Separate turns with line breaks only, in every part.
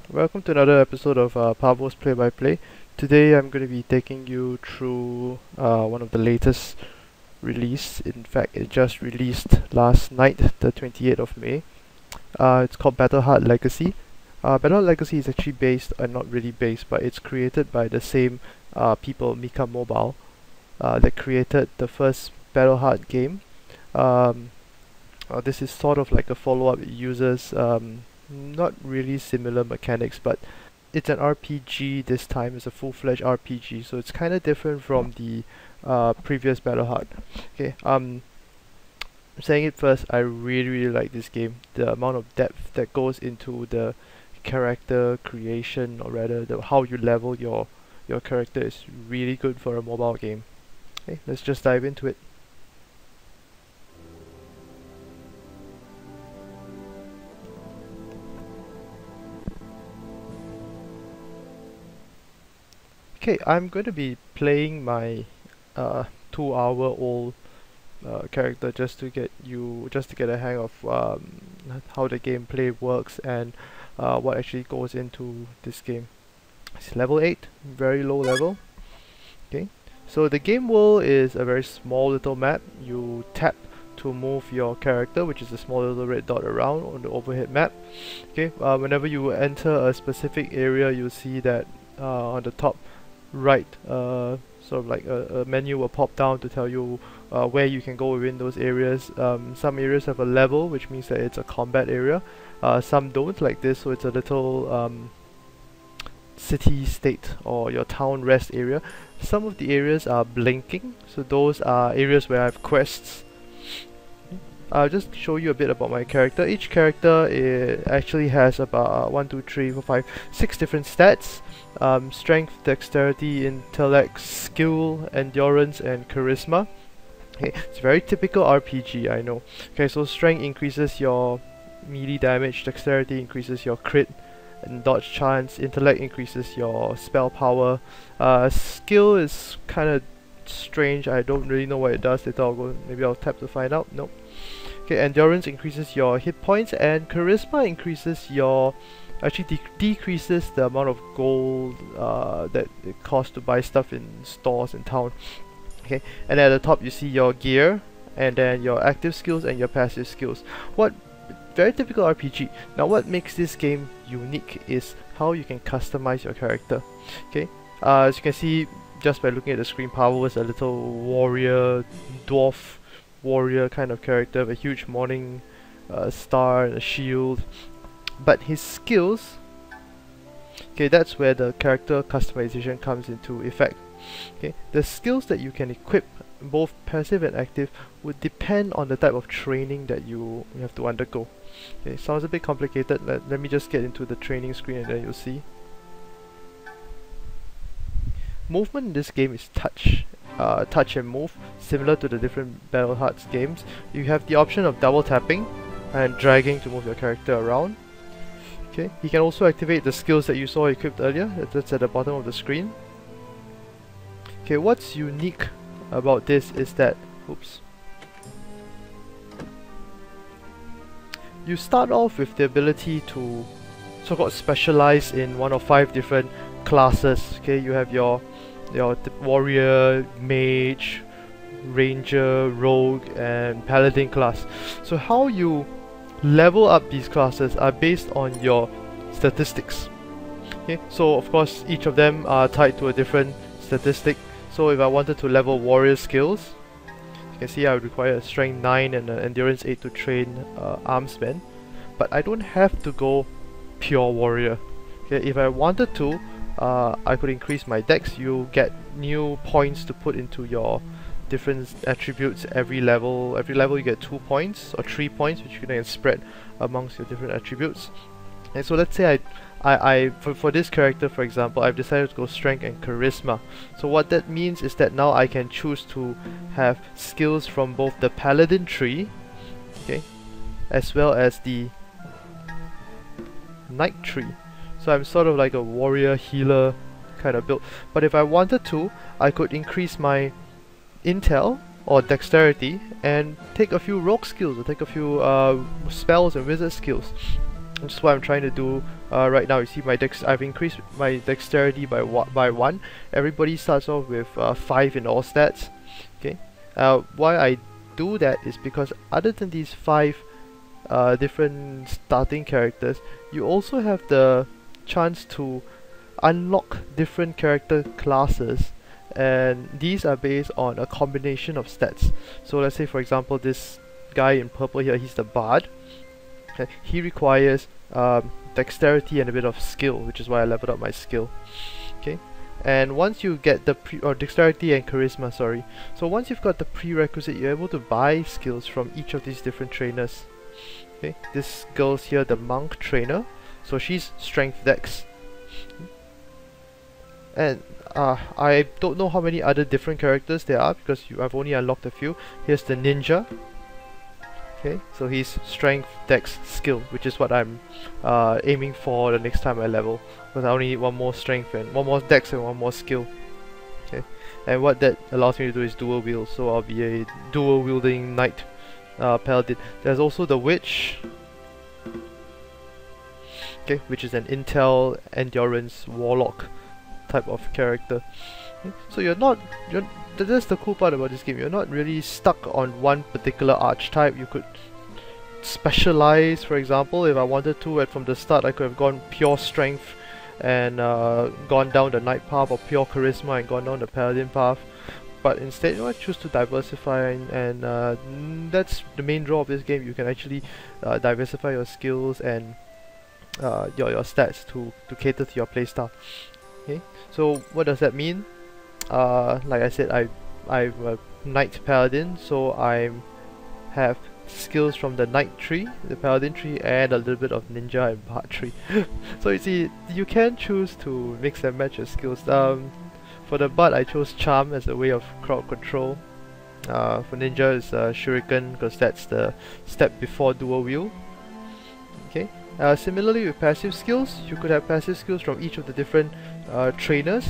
Welcome to another episode of Pavvo's Play-by-Play. Today I'm going to be taking you through one of the latest release. In fact, it just released last night, the 28th of May. It's called Battleheart Legacy. Battleheart Legacy is actually based, not really based, but it's created by the same people, Mika Mobile, that created the first Battleheart game. This is sort of like a follow-up. It uses not really similar mechanics, but it's an RPG this time. It's a full-fledged RPG, so it's kind of different from the previous Battleheart. Okay, I'm saying it first, I really like this game. The amount of depth that goes into the character creation, or rather how you level your character, is really good for a mobile game. Okay, let's just dive into it. Okay, I'm going to be playing my 2-hour-old character just to get a hang of how the gameplay works and what actually goes into this game. It's level 8, very low level. Okay, so the game world is a very small little map. You tap to move your character, which is a small little red dot around on the overhead map. Okay, whenever you enter a specific area, you'll see that on the top right, sort of like a menu will pop down to tell you where you can go within those areas. Some areas have a level, which means that it's a combat area. Some don't, like this, so it's a little city state or your town rest area. Some of the areas are blinking, so those are areas where I have quests. I'll just show you a bit about my character. Each character actually has about 6 different stats. Strength, dexterity, intellect, skill, endurance, and charisma. Okay, it's very typical RPG, I know. Okay, so strength increases your melee damage, dexterity increases your crit and dodge chance, intellect increases your spell power. Skill is kind of strange, I don't really know what it does. Later maybe I'll tap to find out. Nope. Okay, endurance increases your hit points, and charisma increases your decreases the amount of gold that it costs to buy stuff in stores in town. Okay, and at the top you see your gear, and then your active skills and your passive skills. Very typical RPG. Now what makes this game unique is how you can customize your character. Okay, as you can see just by looking at the screen, Pavvo is a little warrior, dwarf warrior kind of character with a huge morning star and a shield. But his skills, okay, that's where the character customization comes into effect. Okay, the skills that you can equip, both passive and active, would depend on the type of training that you have to undergo. Okay, sounds a bit complicated. Let me just get into the training screen and then you'll see. Movement in this game is touch and move, similar to the different Battleheart games. You have the option of double tapping and dragging to move your character around. Okay, you can also activate the skills that you saw equipped earlier. That's at the bottom of the screen. Okay, what's unique about this is that, oops, you start off with the ability to so-called specialize in one of 5 different classes. Okay, you have your warrior, mage, ranger, rogue, and paladin class. So how you level up these classes are based on your statistics. Okay, so of course each of them are tied to a different statistic. So if I wanted to level warrior skills, you can see I would require a strength 9 and an endurance 8 to train armsmen, but I don't have to go pure warrior. Okay, if I wanted to, I could increase my dex. You get new points to put into your different attributes every level. Every level you get 2 points or 3 points, which you can then spread amongst your different attributes. And so let's say for this character, for example, I've decided to go strength and charisma. So what that means is that now I can choose to have skills from both the paladin tree, okay, as well as the knight tree. So I'm sort of like a warrior healer kind of build. But if I wanted to, I could increase my intel or dexterity and take a few rogue skills or take a few spells and wizard skills. which is what I'm trying to do right now. You see, I've increased my dexterity by one. Everybody starts off with 5 in all stats. Okay. Why I do that is because other than these 5 different starting characters, you also have the chance to unlock different character classes, and these are based on a combination of stats. So let's say, for example, this guy in purple here, he's the bard. Okay. He requires dexterity and a bit of skill, which is why I leveled up my skill. Okay, and once you get the dexterity and charisma, sorry. So once you've got the prerequisite, you're able to buy skills from each of these different trainers. Okay, this girl's here, the monk trainer. So she's strength dex. And I don't know how many other different characters there are because I've only unlocked a few. Here's the ninja. Okay, so he's strength, dex, skill, which is what I'm aiming for the next time I level, because I only need one more strength and one more dex and one more skill. Okay, and what that allows me to do is dual wield, so I'll be a dual wielding knight paladin. There's also the witch. Okay, which is an intel endurance warlock type of character. Okay, so that's the cool part about this game. You're not really stuck on one particular archetype. You could specialize. For example, if I wanted to, from the start I could have gone pure strength and gone down the knight path, or pure charisma and gone down the paladin path. But instead, I choose to diversify, and that's the main draw of this game. You can actually diversify your skills and your stats to cater to your playstyle. Okay, so what does that mean? Like I said, I'm a knight paladin, so I have skills from the knight tree, the paladin tree, and a little bit of ninja and bard tree. So you see, you can choose to mix and match your skills. For the bard, I chose charm as a way of crowd control. For ninja, it's shuriken, because that's the step before dual wield. Okay. Similarly with passive skills, you could have passive skills from each of the different trainers.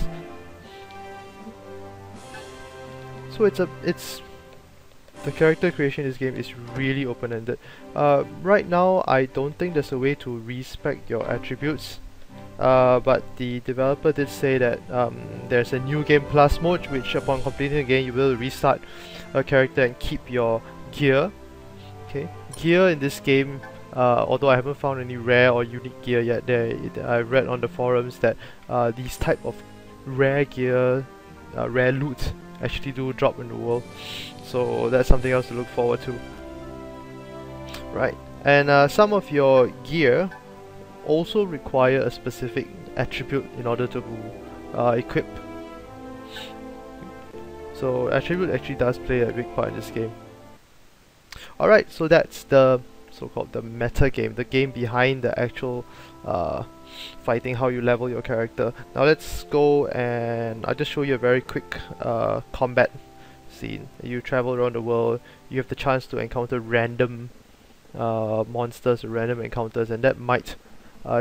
So it's the character creation in this game is really open-ended. Right now, I don't think there's a way to respec your attributes, but the developer did say that there's a new game plus mode, which upon completing the game you will restart a character and keep your gear. Okay, gear in this game, although I haven't found any rare or unique gear yet, I read on the forums that these type of rare gear, rare loot actually do drop in the world, so that's something else to look forward to. Right, and some of your gear also require a specific attribute in order to equip. So attribute actually does play a big part in this game. Alright, so that's the so-called the meta game, the game behind the actual fighting, how you level your character. Now let's go and I'll just show you a very quick combat scene. You travel around the world, you have the chance to encounter random monsters or random encounters, and that might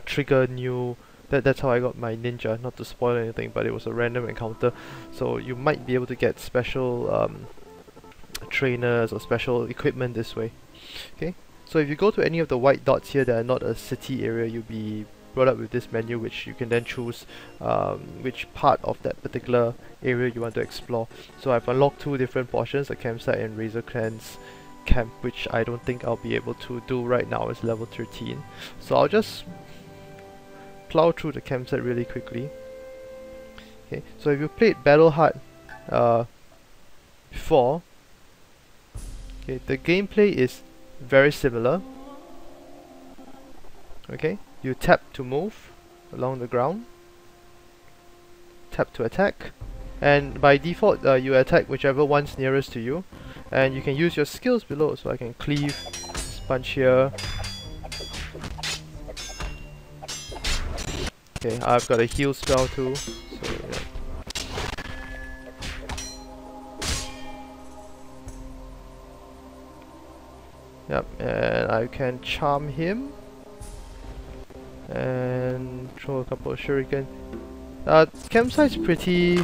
trigger new... That's how I got my ninja, not to spoil anything, but it was a random encounter. So you might be able to get special trainers or special equipment this way. Okay, so if you go to any of the white dots here that are not a city area, you'll be brought up with this menu, which you can then choose which part of that particular area you want to explore. So I've unlocked 2 different portions, a campsite and Razor Clan's camp, which I don't think I'll be able to do right now. It's level 13. So I'll just plow through the campsite really quickly. Okay, so if you played Battleheart before, okay, the gameplay is very similar. Okay, you tap to move along the ground, tap to attack, and by default you attack whichever one's nearest to you, and you can use your skills below. So I can cleave, punch here. Okay, I've got a heal spell too, so yeah. Yep, and I can charm him and throw a couple of shuriken. Campsite's pretty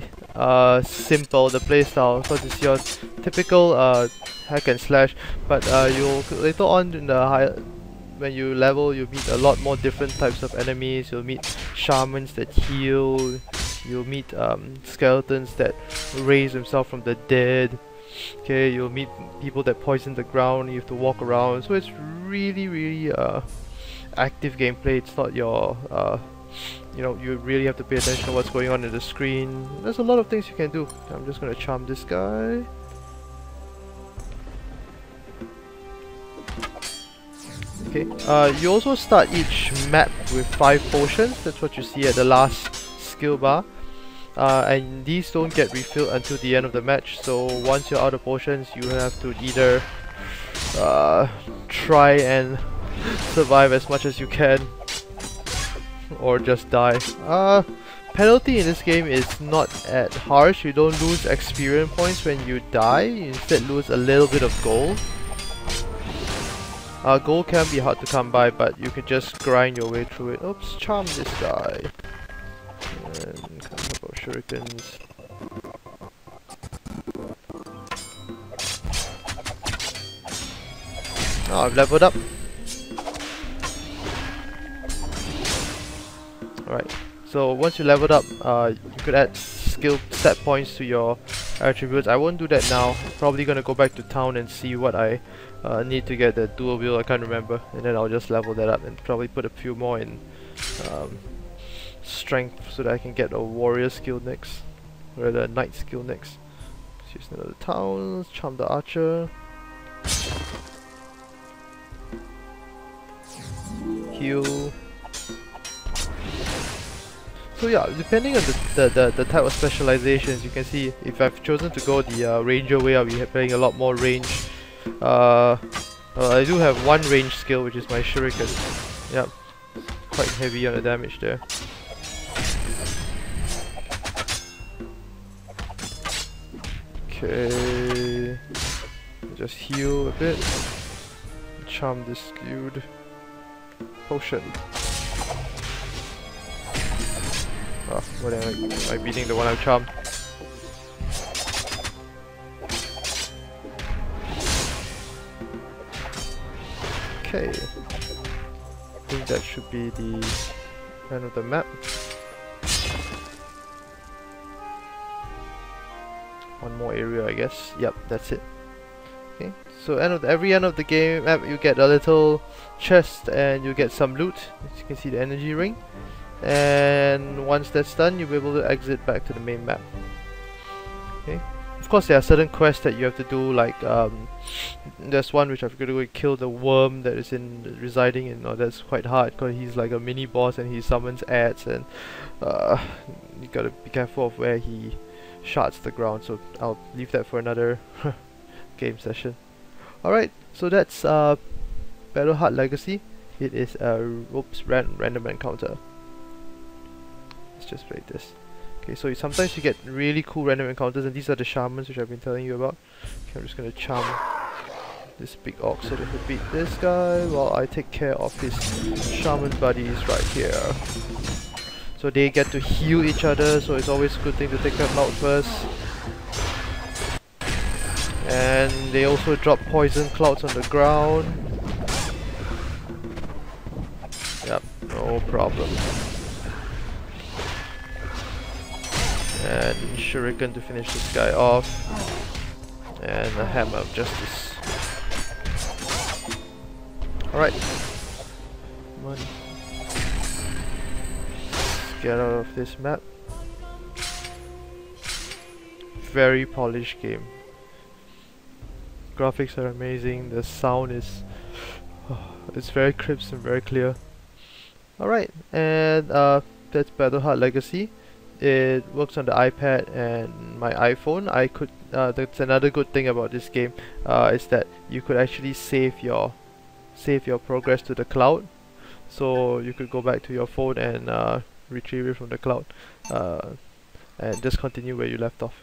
simple, the playstyle, because it's your typical hack and slash, but you'll later on in the when you level, you meet a lot more different types of enemies. You'll meet shamans that heal. You'll meet skeletons that raise themselves from the dead. Okay, you'll meet people that poison the ground. You have to walk around. So it's really active gameplay. It's not your you know, you really have to pay attention to what's going on in the screen. There's a lot of things you can do. I'm just gonna charm this guy. Okay, you also start each map with 5 potions. That's what you see at the last skill bar. And these don't get refilled until the end of the match. So once you're out of potions, you have to either try and survive as much as you can, or just die. Penalty in this game is not as harsh. You don't lose experience points when you die. You instead lose a little bit of gold. Gold can be hard to come by, but you can just grind your way through it. Oops, charm this guy. And come up our shurikens. Oh, I've leveled up. Alright, so once you leveled up, you could add skill stat points to your attributes. I won't do that now. Probably gonna go back to town and see what I need to get the dual wield. I can't remember, and then I'll just level that up and probably put a few more in strength so that I can get a warrior skill next, or the knight skill next. Let's use another town. Charm the archer. Heal. So yeah, depending on the type of specializations, you can see if I've chosen to go the ranger way, I'll be playing a lot more range. I do have one range skill, which is my shuriken. Yep, quite heavy on the damage there. Okay, just heal a bit. Charm this dude. Potion. Oh, what am I beating the one I've charmed? Okay. I think that should be the end of the map. One more area, I guess. Yep, that's it. Okay, so every end of the game map, you get a little chest and you get some loot. As you can see, the energy ring. And once that's done, you'll be able to exit back to the main map. Okay. Of course, there are certain quests that you have to do, like there's one which I've got to go kill the worm that is residing in. Oh, that's quite hard because he's like a mini boss and he summons ads, and you gotta be careful of where he shards the ground. So I'll leave that for another game session. Alright, so that's Battleheart Legacy. It is a random encounter. Let's just play this. Okay, so sometimes you get really cool random encounters, and these are the shamans which I've been telling you about. Okay, I'm just gonna charm this big orc so that he'll beat this guy while I take care of his shaman buddies right here. So they get to heal each other, so it's always a good thing to take them out first. And they also drop poison clouds on the ground. Yep, no problem. And shuriken to finish this guy off. And a hammer of justice. Alright. Come on. Let's get out of this map. Very polished game. Graphics are amazing, the sound is it's very crisp and very clear. Alright, and that's Battleheart Legacy. It works on the iPad and my iPhone. That's another good thing about this game, is that you could actually save your progress to the cloud. So you could go back to your phone and retrieve it from the cloud, and just continue where you left off.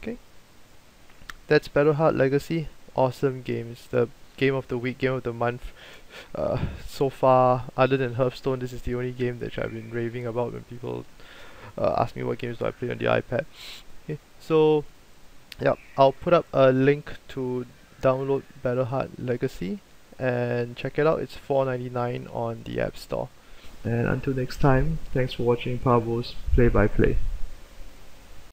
Okay, that's Battleheart Legacy. Awesome game. It's the game of the week, game of the month. So far, other than Hearthstone, this is the only game that I've been raving about when people ask me what games do I play on the iPad. Okay, so yeah, I'll put up a link to download Battleheart Legacy, and check it out. It's $4.99 on the App Store. And until next time, thanks for watching Pavvo's Play by Play.